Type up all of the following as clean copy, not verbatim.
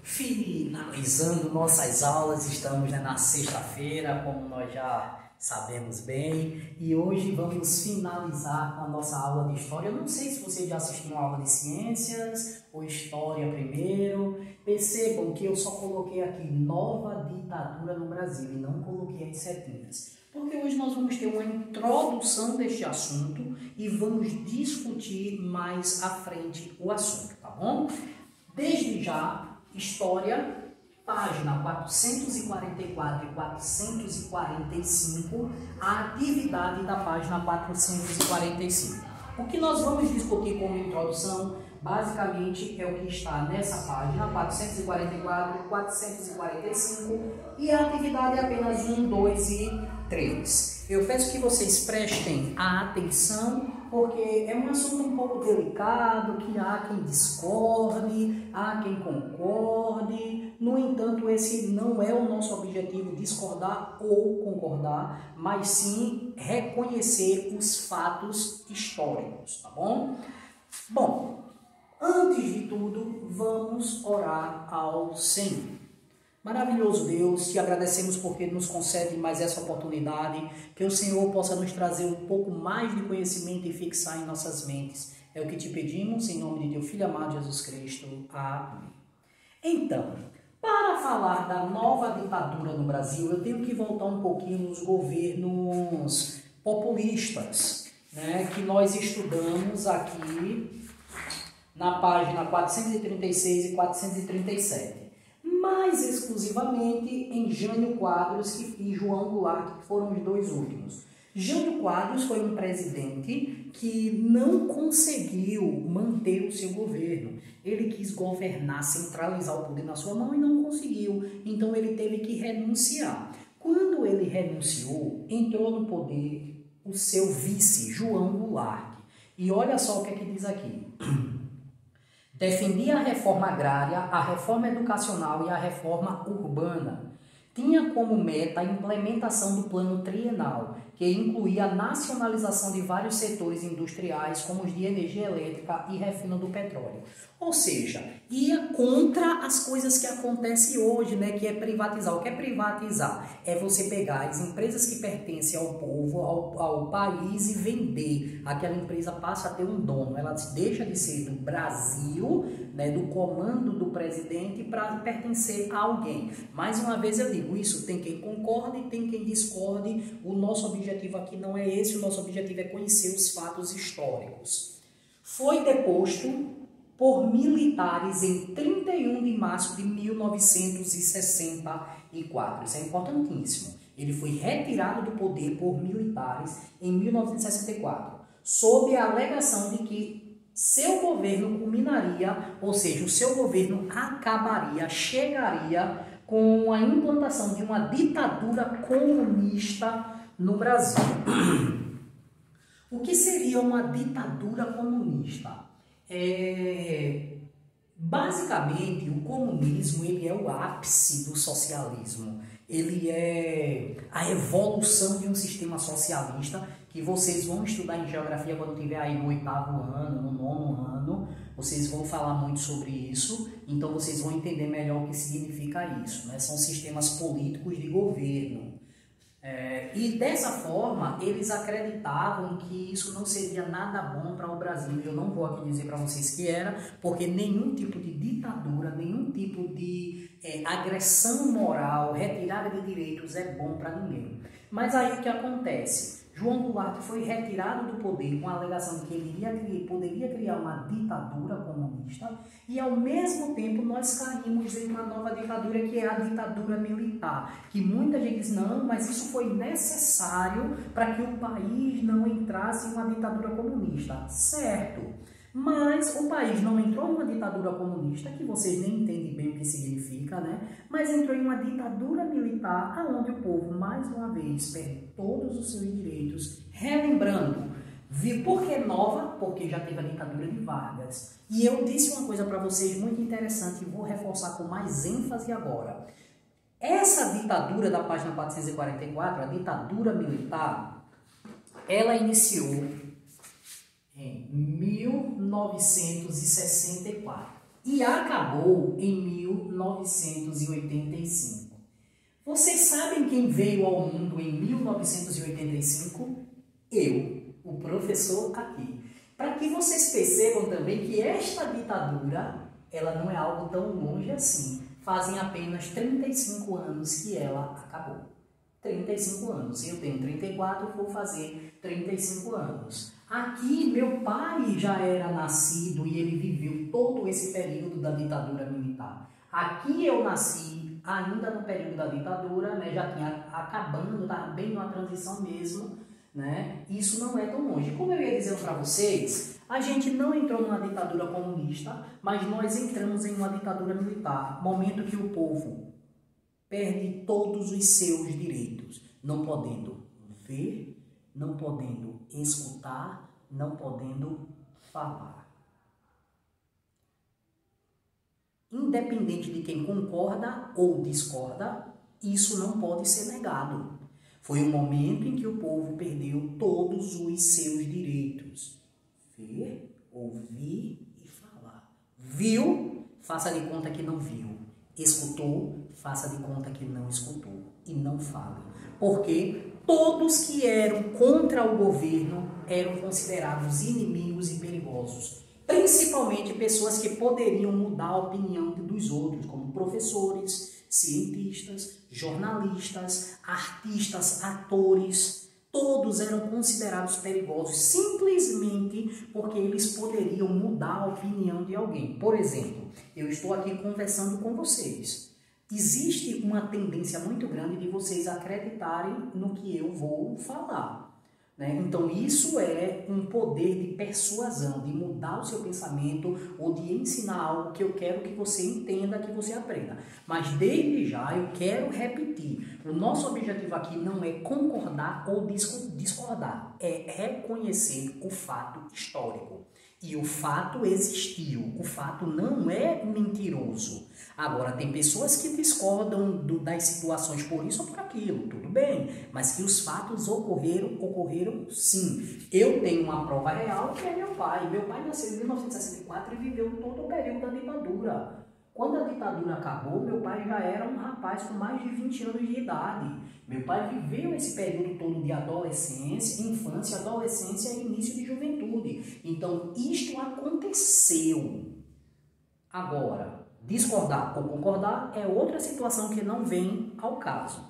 Finalizando nossas aulas, estamos na sexta-feira, como nós já sabemos bem, e hoje vamos finalizar com a nossa aula de História. Eu não sei se você já assistiu uma aula de Ciências ou História primeiro. Percebam que eu só coloquei aqui nova ditadura no Brasil e não coloquei as setinhas, porque hoje nós vamos ter uma introdução deste assunto e vamos discutir mais à frente o assunto, tá bom? Desde já, História, página 444 e 445, a atividade da página 445. O que nós vamos discutir como introdução, basicamente, é o que está nessa página, 444 e 445, e a atividade é apenas 1, 2 e 3. Eu peço que vocês prestem atenção, porque é um assunto um pouco delicado, que há quem discorde, há quem concorde. No entanto, esse não é o nosso objetivo, discordar ou concordar, mas sim reconhecer os fatos históricos, tá bom? Bom, antes de tudo, vamos orar ao Senhor. Maravilhoso Deus, te agradecemos porque nos concede mais essa oportunidade, que o Senhor possa nos trazer um pouco mais de conhecimento e fixar em nossas mentes. É o que te pedimos em nome de teu Filho amado Jesus Cristo. Amém. Então, para falar da nova ditadura no Brasil, eu tenho que voltar um pouquinho nos governos populistas, né, que nós estudamos aqui na página 436 e 437. Mais exclusivamente em Jânio Quadros e João Goulart, que foram os dois últimos. Jânio Quadros foi um presidente que não conseguiu manter o seu governo. Ele quis governar, centralizar o poder na sua mão e não conseguiu. Então ele teve que renunciar. Quando ele renunciou, entrou no poder o seu vice, João Goulart. E olha só o que é que diz aqui. Defendia a reforma agrária, a reforma educacional e a reforma urbana. Tinha como meta a implementação do plano trienal, que incluía a nacionalização de vários setores industriais, como os de energia elétrica e refino do petróleo. Ou seja, ia contra as coisas que acontecem hoje, né? Que é privatizar. O que é privatizar? É você pegar as empresas que pertencem ao povo, ao país e vender. Aquela empresa passa a ter um dono. Ela deixa de ser do Brasil, né, do comando do presidente, para pertencer a alguém. Mais uma vez eu digo, isso tem quem concorde e tem quem discorde. O nosso objetivo aqui não é esse, o nosso objetivo é conhecer os fatos históricos. Foi deposto por militares em 31 de março de 1964. Isso é importantíssimo. Ele foi retirado do poder por militares em 1964, sob a alegação de que seu governo culminaria, ou seja, o seu governo acabaria, chegaria com a implantação de uma ditadura comunista no Brasil. O que seria uma ditadura comunista? Basicamente, o comunismo ele é o ápice do socialismo. Ele é a evolução de um sistema socialista que vocês vão estudar em geografia quando tiver aí no 8º ano, no 9º ano. Vocês vão falar muito sobre isso, então vocês vão entender melhor o que significa isso, né? São sistemas políticos de governo. E dessa forma, eles acreditavam que isso não seria nada bom para o Brasil. Eu não vou aqui dizer para vocês que era, porque nenhum tipo de ditadura, nenhum tipo de agressão moral, retirada de direitos é bom para ninguém. Mas aí o que acontece? João Goulart foi retirado do poder com a alegação de que ele poderia criar uma ditadura comunista e, ao mesmo tempo, nós caímos em uma nova ditadura, que é a ditadura militar, que muita gente diz, não, mas isso foi necessário para que o país não entrasse em uma ditadura comunista. Certo, mas o país não entrou em uma ditadura comunista, que vocês nem entendem bem o que significa, né? Mas entrou em uma ditadura militar, onde o povo, mais uma vez, perde todos os seus direitos. Relembrando, por que nova? Porque já teve a ditadura de Vargas. E eu disse uma coisa para vocês muito interessante e vou reforçar com mais ênfase agora. Essa ditadura da página 444, a ditadura militar, ela iniciou em 1964. e acabou em 1985. Vocês sabem quem veio ao mundo em 1985? Eu, o professor aqui. Para que vocês percebam também que esta ditadura, ela não é algo tão longe assim. Fazem apenas 35 anos que ela acabou. 35 anos. Eu tenho 34, vou fazer 35 anos. Aqui, meu pai já era nascido e ele viveu todo esse período da ditadura militar. Aqui eu nasci ainda no período da ditadura, né? Já tinha acabando, estava bem numa transição mesmo, né? Isso não é tão longe. Como eu ia dizendo para vocês, a gente não entrou numa ditadura comunista, mas nós entramos em uma ditadura militar. Momento que o povo perde todos os seus direitos, não podendo ver, não podendo escutar, não podendo falar. Independente de quem concorda ou discorda, isso não pode ser negado. Foi um momento em que o povo perdeu todos os seus direitos. Ver, ouvir e falar. Viu? Faça de conta que não viu. Escutou? Faça de conta que não escutou. E não fale. Porque todos que eram contra o governo eram considerados inimigos e perigosos. Principalmente pessoas que poderiam mudar a opinião dos outros, como professores, cientistas, jornalistas, artistas, atores. Todos eram considerados perigosos simplesmente porque eles poderiam mudar a opinião de alguém. Por exemplo, eu estou aqui conversando com vocês. Existe uma tendência muito grande de vocês acreditarem no que eu vou falar. Então isso é um poder de persuasão, de mudar o seu pensamento ou de ensinar algo que eu quero que você entenda, que você aprenda. Mas desde já eu quero repetir, o nosso objetivo aqui não é concordar ou discordar, é reconhecer o fato histórico. E o fato existiu, o fato não é mentiroso. Agora, tem pessoas que discordam das situações por isso ou por aquilo, tudo bem, mas que os fatos ocorreram sim. Eu tenho uma prova real que é meu pai. Meu pai nasceu em 1964 e viveu todo o período da ditadura. Quando a ditadura acabou, meu pai já era um rapaz com mais de 20 anos de idade. Meu pai viveu esse período todo de adolescência, infância, adolescência e início de juventude. Então, isto aconteceu. Agora, discordar ou concordar é outra situação que não vem ao caso.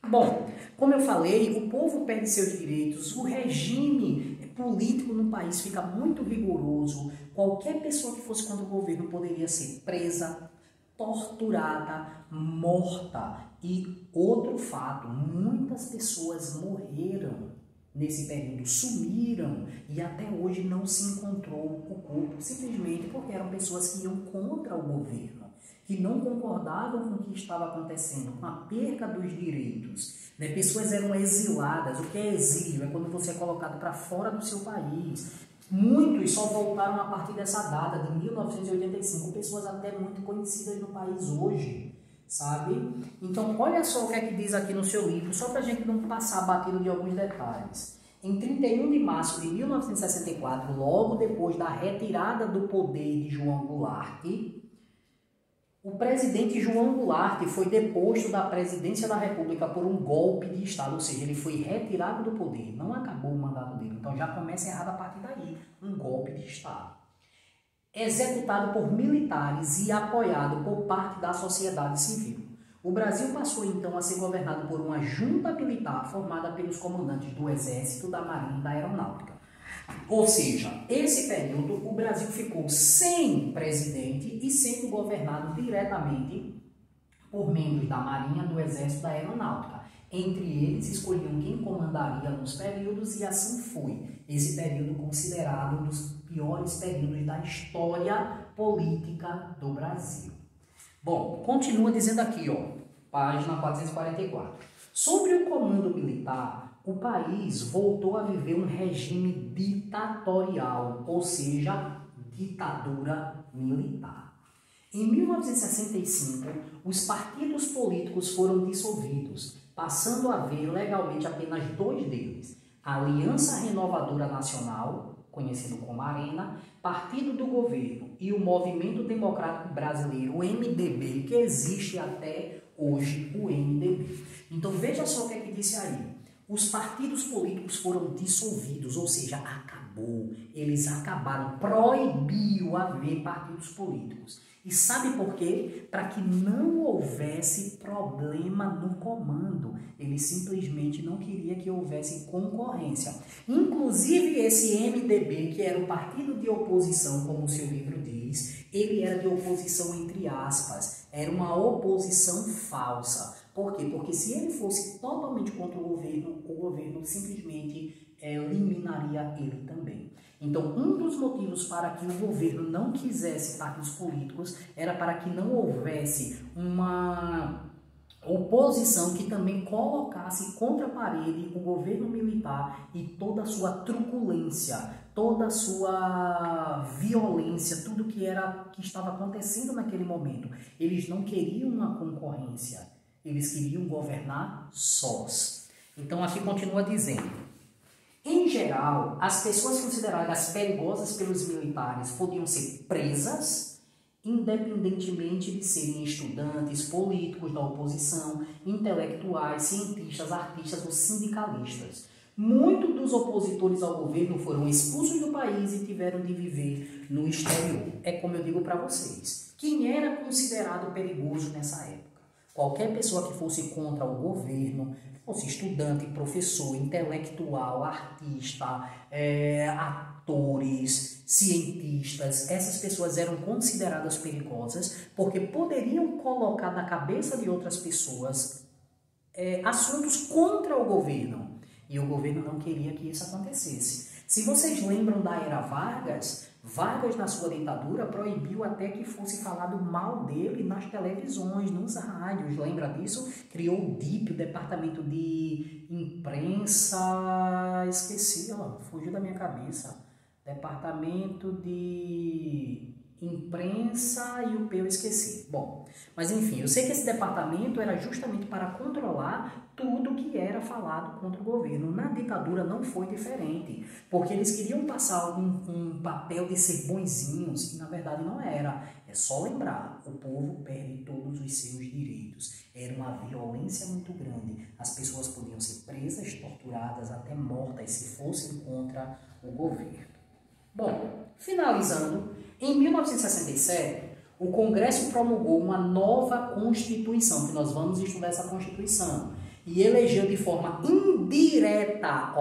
Bom, como eu falei, o povo perde seus direitos, o regime político no país fica muito rigoroso. Qualquer pessoa que fosse contra o governo poderia ser presa, torturada, morta. E outro fato, muitas pessoas morreram nesse período, sumiram e até hoje não se encontrou o corpo, simplesmente porque eram pessoas que iam contra o governo, que não concordavam com o que estava acontecendo, com a perca dos direitos. Pessoas eram exiladas. O que é exílio? É quando você é colocado para fora do seu país. Muitos só voltaram a partir dessa data, de 1985, pessoas até muito conhecidas no país hoje, sabe? Então, olha só o que é que diz aqui no seu livro, só para a gente não passar batido de alguns detalhes. Em 31 de março de 1964, logo depois da retirada do poder de João Goulart, o presidente João Goulart foi deposto da presidência da República por um golpe de Estado, ou seja, ele foi retirado do poder, não acabou o mandato dele, então já começa errado a partir daí, um golpe de Estado. Executado por militares e apoiado por parte da sociedade civil. O Brasil passou então a ser governado por uma junta militar formada pelos comandantes do Exército, da Marinha e da Aeronáutica. Ou seja, esse período o Brasil ficou sem presidente e sendo governado diretamente por membros da Marinha, do Exército e da Aeronáutica. Entre eles escolhiam quem comandaria nos períodos e assim foi. Esse período considerado um dos piores períodos da história política do Brasil. Bom, continua dizendo aqui, página 444. Sobre o comando militar, o país voltou a viver um regime ditatorial, ou seja, ditadura militar. Em 1965, os partidos políticos foram dissolvidos, passando a haver legalmente apenas dois deles: a Aliança Renovadora Nacional, conhecido como Arena, Partido do Governo e o Movimento Democrático Brasileiro, o MDB, que existe até hoje, o MDB. Então veja só o que é que disse aí. Os partidos políticos foram dissolvidos, ou seja, acabou. Eles acabaram, proibiu haver partidos políticos. E sabe por quê? Para que não houvesse problema no comando. Ele simplesmente não queria que houvesse concorrência. Inclusive esse MDB, que era o partido de oposição, como o seu livro diz, ele era de oposição entre aspas. Era uma oposição falsa. Por quê? Porque se ele fosse totalmente contra o governo simplesmente eliminaria ele também. Então, um dos motivos para que o governo não quisesse partidos políticos era para que não houvesse uma oposição que também colocasse contra a parede o governo militar e toda a sua truculência, toda a sua violência, tudo que estava acontecendo naquele momento. Eles não queriam uma concorrência, eles queriam governar sós. Então, aqui continua dizendo: em geral, as pessoas consideradas perigosas pelos militares podiam ser presas, independentemente de serem estudantes, políticos da oposição, intelectuais, cientistas, artistas ou sindicalistas. Muitos dos opositores ao governo foram expulsos do país e tiveram de viver no exterior. É como eu digo para vocês. Quem era considerado perigoso nessa época? Qualquer pessoa que fosse contra o governo, fosse estudante, professor, intelectual, artista, atores, cientistas, essas pessoas eram consideradas perigosas porque poderiam colocar na cabeça de outras pessoas assuntos contra o governo. E o governo não queria que isso acontecesse. Se vocês lembram da era Vargas, Vargas, na sua ditadura, proibiu até que fosse falado mal dele nas televisões, nos rádios. Lembra disso? Criou o DIP, o Departamento de Imprensa... Esqueci, ó, fugiu da minha cabeça. Departamento de Imprensa e o P eu esqueci. Bom, mas enfim, eu sei que esse departamento era justamente para controlar tudo que era falado contra o governo. Na ditadura não foi diferente, porque eles queriam passar um papel de ser bonzinhos, e na verdade não era. É só lembrar, o povo perde todos os seus direitos. Era uma violência muito grande. As pessoas podiam ser presas, torturadas, até mortas, se fossem contra o governo. Bom, finalizando, em 1967, o Congresso promulgou uma nova Constituição, que nós vamos estudar essa Constituição, e elegeu de forma indireta,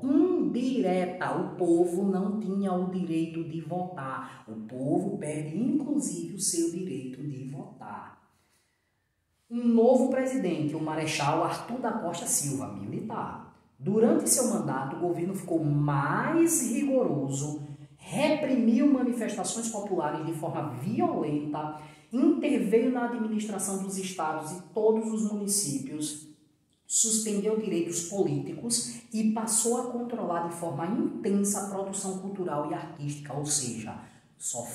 indireta, o povo não tinha o direito de votar. O povo perde, inclusive, o seu direito de votar. Um novo presidente, o Marechal Arthur da Costa Silva, militar. Durante seu mandato, o governo ficou mais rigoroso, reprimiu manifestações populares de forma violenta, interveio na administração dos estados e todos os municípios, suspendeu direitos políticos e passou a controlar de forma intensa a produção cultural e artística, ou seja, só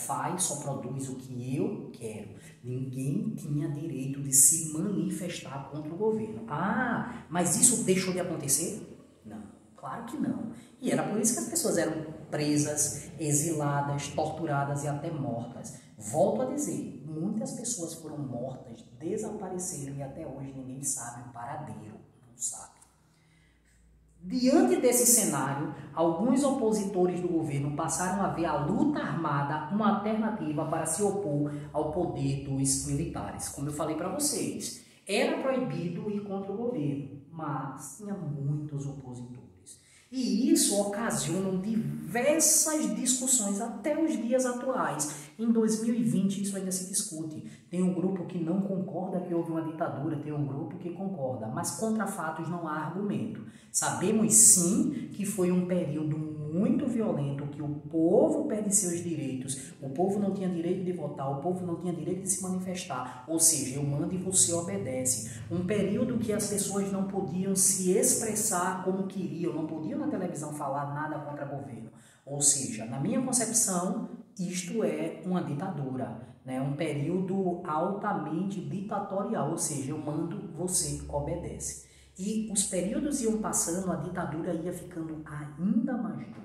produz o que eu quero. Ninguém tinha direito de se manifestar contra o governo. Ah, mas isso deixou de acontecer? Não, claro que não. E era por isso que as pessoas eram presas, exiladas, torturadas e até mortas. Volto a dizer, muitas pessoas foram mortas, desapareceram e até hoje ninguém sabe o paradeiro, não sabe. Diante desse cenário, alguns opositores do governo passaram a ver a luta armada uma alternativa para se opor ao poder dos militares. Como eu falei para vocês, era proibido ir contra o governo, mas tinha muitos opositores. E isso ocasiona diversas discussões até os dias atuais. Em 2020 isso ainda se discute. Tem um grupo que não concorda que houve uma ditadura, tem um grupo que concorda, mas contra fatos não há argumento. Sabemos sim que foi um período muito violento, que o povo perde seus direitos, o povo não tinha direito de votar, o povo não tinha direito de se manifestar, ou seja, eu mando e você obedece. Um período que as pessoas não podiam se expressar como queriam, não podiam na televisão falar nada contra o governo. Ou seja, na minha concepção, isto é uma ditadura, né? Um período altamente ditatorial, ou seja, eu mando, você obedece. E os períodos iam passando, a ditadura ia ficando ainda mais dura.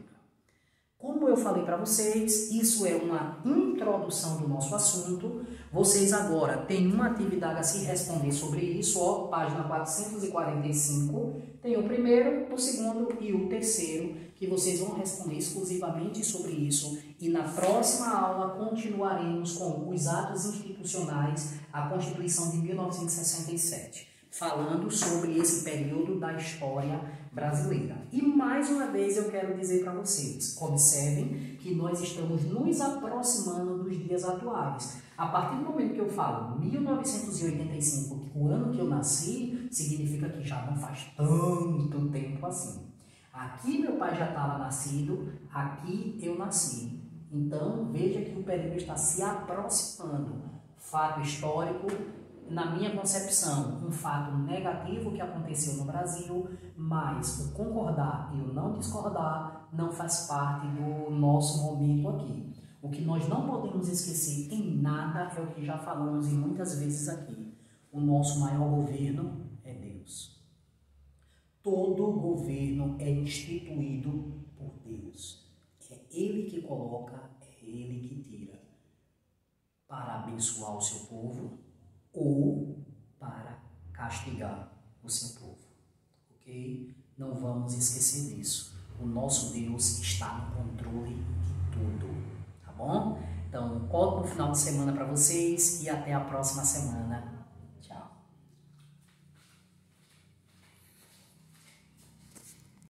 Como eu falei para vocês, isso é uma introdução do nosso assunto. Vocês agora têm uma atividade a se responder sobre isso, ó, página 445. Tem o primeiro, o segundo e o terceiro, que vocês vão responder exclusivamente sobre isso. E na próxima aula continuaremos com os atos institucionais, a Constituição de 1967. Falando sobre esse período da história brasileira. E mais uma vez eu quero dizer para vocês, observem que nós estamos nos aproximando dos dias atuais. A partir do momento que eu falo 1985, o ano que eu nasci, significa que já não faz tanto tempo assim. Aqui meu pai já estava nascido, aqui eu nasci. Então veja que o período está se aproximando. Fato histórico, na minha concepção, um fato negativo que aconteceu no Brasil, mas o concordar e o não discordar não faz parte do nosso momento aqui. O que nós não podemos esquecer em nada é o que já falamos e muitas vezes aqui. O nosso maior governo é Deus. Todo governo é instituído por Deus. É Ele que coloca, é Ele que tira. Para abençoar o seu povo, ou para castigar o seu povo, ok? Não vamos esquecer disso. O nosso Deus está no controle de tudo, tá bom? Então, ótimo final de semana para vocês e até a próxima semana.